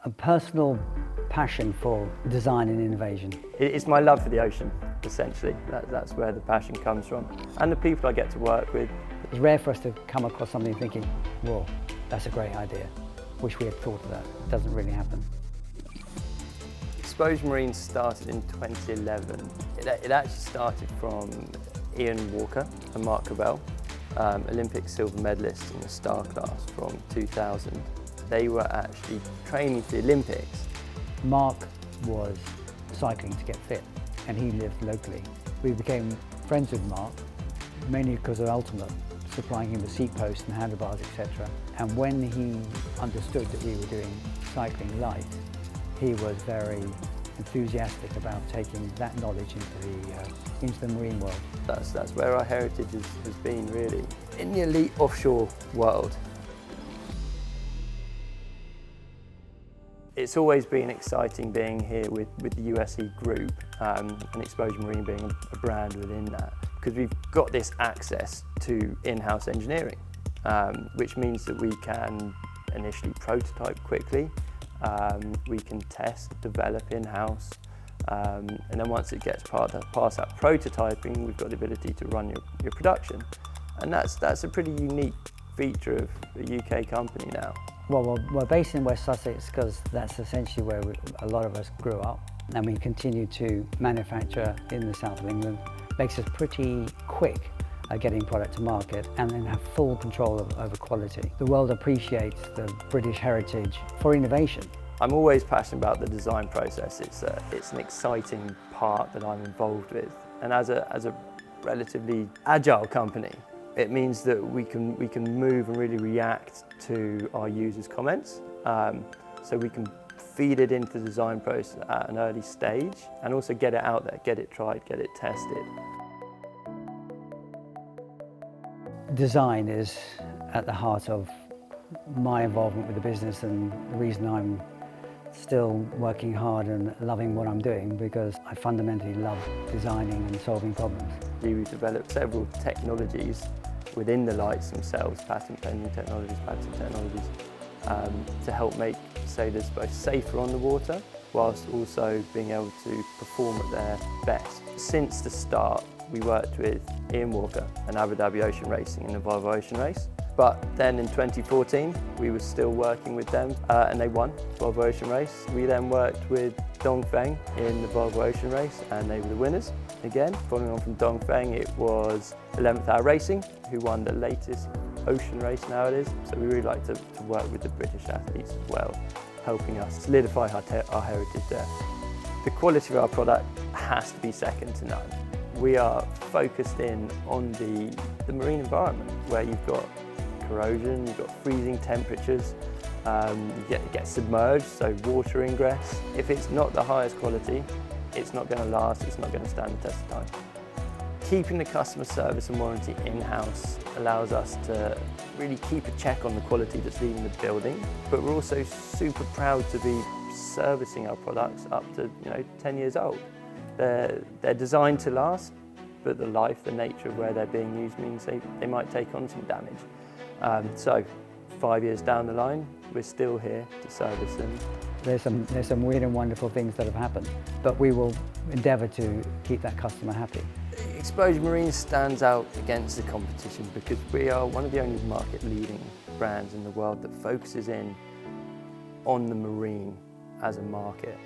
A personal passion for design and innovation. It's my love for the ocean, essentially. That's where the passion comes from. And the people I get to work with. It's rare for us to come across something thinking, whoa, that's a great idea. Wish we had thought of that. It doesn't really happen. Exposure Marine started in 2011. It actually started from Ian Walker and Mark Cavell, Olympic silver medalists in the star class from 2000. They were actually training for the Olympics. Mark was cycling to get fit, and he lived locally. We became friends with Mark, mainly because of Ultimate, supplying him with seat posts and handlebars, etc. And when he understood that we were doing cycling light, he was very enthusiastic about taking that knowledge into the marine world. That's where our heritage has been, really. In the elite offshore world, it's always been exciting being here with the USE group and Exposure Marine being a brand within that, because we've got this access to in-house engineering, which means that we can initially prototype quickly, we can test, develop in-house, and then once it gets past that prototyping, we've got the ability to run your production. And that's a pretty unique feature of a UK company now. Well, we're based in West Sussex because that's essentially where a lot of us grew up, and we continue to manufacture in the south of England. Makes us pretty quick at getting product to market and then have full control over quality. The world appreciates the British heritage for innovation. I'm always passionate about the design process. It's an exciting part that I'm involved with, and as a relatively agile company, it means that we can move and really react to our users' comments. So we can feed it into the design process at an early stage and also get it out there, get it tried, get it tested. Design is at the heart of my involvement with the business, and the reason I'm still working hard and loving what I'm doing, because I fundamentally love designing and solving problems. We've developed several technologies within the lights themselves, patent pending technologies, to help make sailors both safer on the water whilst also being able to perform at their best. Since the start, we worked with Ian Walker and Abu Dhabi Ocean Racing in the Volvo Ocean Race. But then in 2014, we were still working with them and they won the Volvo Ocean Race. We then worked with Dongfeng in the Volvo Ocean Race and they were the winners. Again, following on from Dongfeng, it was 11th Hour Racing who won the latest ocean race nowadays. So we really like to work with the British athletes as well, helping us solidify our heritage there. The quality of our product has to be second to none. We are focused in on the marine environment where you've got corrosion, you've got freezing temperatures, you get submerged, so water ingress. If it's not the highest quality, it's not going to last, it's not going to stand the test of time. Keeping the customer service and warranty in-house allows us to really keep a check on the quality that's leaving the building, but we're also super proud to be servicing our products up to 10 years old. They're designed to last, but the life, the nature of where they're being used means they might take on some damage. So 5 years down the line, we're still here to service them. There's some weird and wonderful things that have happened, but we will endeavour to keep that customer happy. Exposure Marine stands out against the competition because we are one of the only market-leading brands in the world that focuses in on the marine as a market.